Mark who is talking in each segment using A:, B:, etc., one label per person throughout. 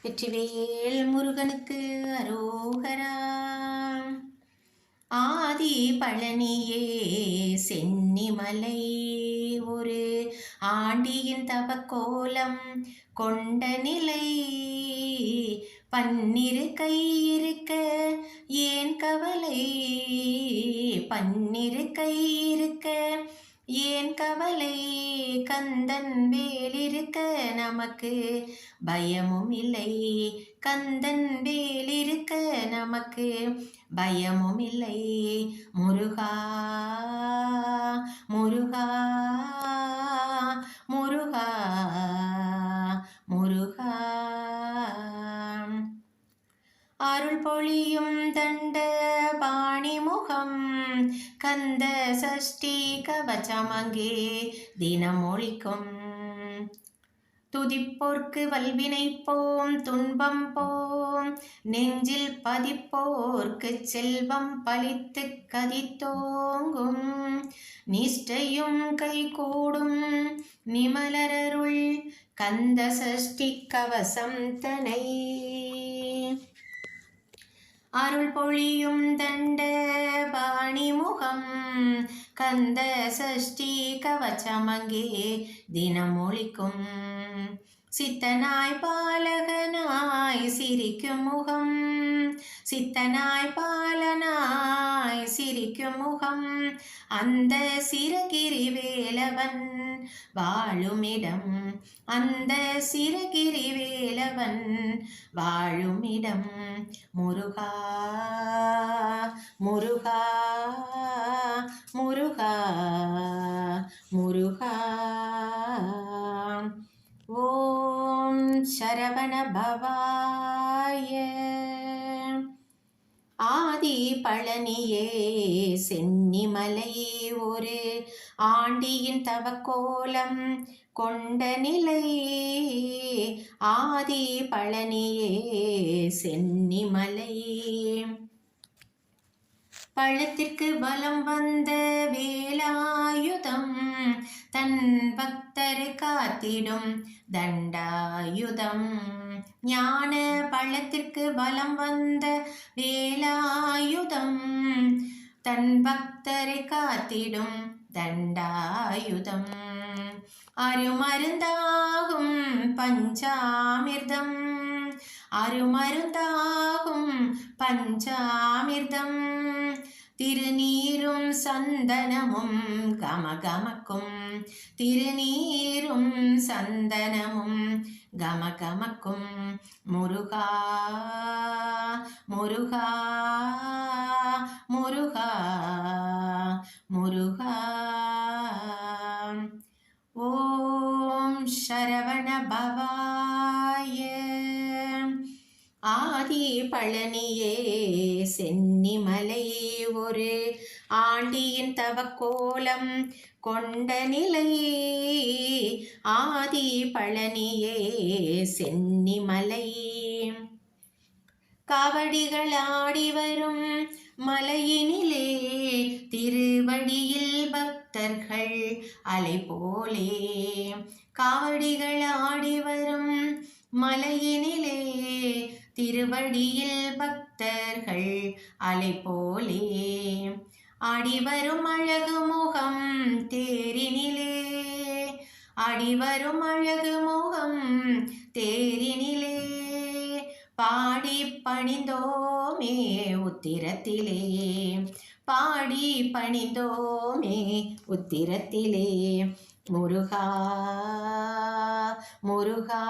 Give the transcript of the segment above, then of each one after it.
A: வெற்றிவேல் முருகனுக்கு அரோகரா. ஆதி பழனியே சென்னிமலை ஒரு ஆண்டியின் தவக்கோலம் கொண்ட நிலை. பன்னிரு கை இருக்க ஏன் கவலை, பன்னிரு கை இருக்க ஏன் கவலை, கந்தன் வேலிருக்க நமக்கு பயமும் இல்லை, கந்தன் வேலிருக்க நமக்கு பயமும் இல்லை. முருகா முருகா முருகா முருகா. அருள் பொழியும் தண்ட பாணிமுகம் கந்த சஷ்டி கவசம் அங்கே தினம் ஒழிக்கும். துதிப்போர்க்கு வல்வினை போம் துன்பம் போம், நெஞ்சில் பதிப்போர்க்கு செல்வம் பலித்து கதித்தோங்கும். நிஷ்டையும் கை கூடும் நிமலரருள் கந்த சஷ்டி கவசம் தனை. அருள் பொழியும் தண்ட பாணிமுகம் கந்த சஷ்டி கவசம் அங்கே தினம் ஒழிக்கும். சித்தனாய் பாலகனாய் சிரிக்கும் முகம், சித்தனாய் பாலனாய் சிரிக்கும் முகம், அந்த சிறகிரி வேலவன் வாழுமிடம், அந்த சிறகிரி வேலவன் வாழுமிடம். முருகா முருகா முருகா முருகா. ஓம் சரவண பவாய. ஆதி பழனியே சென்னிமலை ஒரு ஆண்டியின் தவக்கோலம் கொண்ட நிலை. ஆதி பழனியே சென்னிமலை. பழத்திற்கு பலம் வந்த வேலாயுதம், தன் பக்தரை காத்திடும் தண்டாயுதம். ஞான பழத்திற்கு பலம் வந்த வேலாயுதம், தன் பக்தரை காத்திடும் தண்டாயுதம். அருமருந்தாகும் பஞ்சாமிர்தம், அருமருந்தாகும் பஞ்சாமிர்தம். திருநீரும் சந்தனமும் கமகமக்கும், திருநீரும் சந்தனமும் கமகமக்கும். முருகா முருகா முருகா முருகா. ஓம் சரவண பவாய. ஆதி பழனியே சென்னிமலை ஒரு ஆண்டியின் தவக்கோலம் கொண்ட நிலை. ஆதி பழனியே சென்னிமலை. காவடிகள் ஆடி வரும் மலையினிலே, திருவடியில் பக்தர்கள் அலை போலே. காவடிகள் ஆடி வரும் மலையினிலே, திருவடியில் பக்தர்கள் அலை போலே. ஆடிவரும் அழகு முகம் தேரினிலே, ஆடிவரும் அழகு முகம் தேரினிலே. பாடி பணிந்தோமே உத்திரத்திலே, பாடி பணிந்தோமே உத்திரத்திலே. முருகா முருகா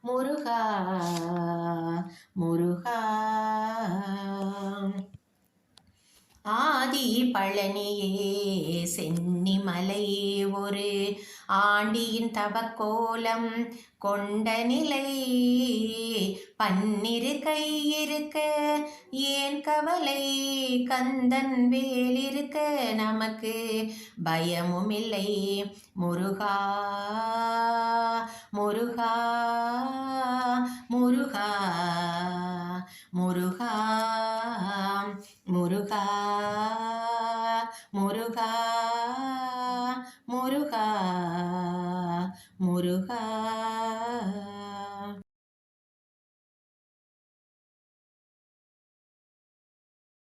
A: முருகா முருகா. ஆதி பழனியே சென்னிமலை ஒரு ஆண்டியின் தவக்கோலம் கொண்ட நிலை. பன்னிரு கை இருக்க ஏன் கவலை, கந்தன் வேலிருக்க நமக்கு பயமும் இல்லை. முருகா முருகா முருகா முருகா முருகா முருகா முருகா முருகா.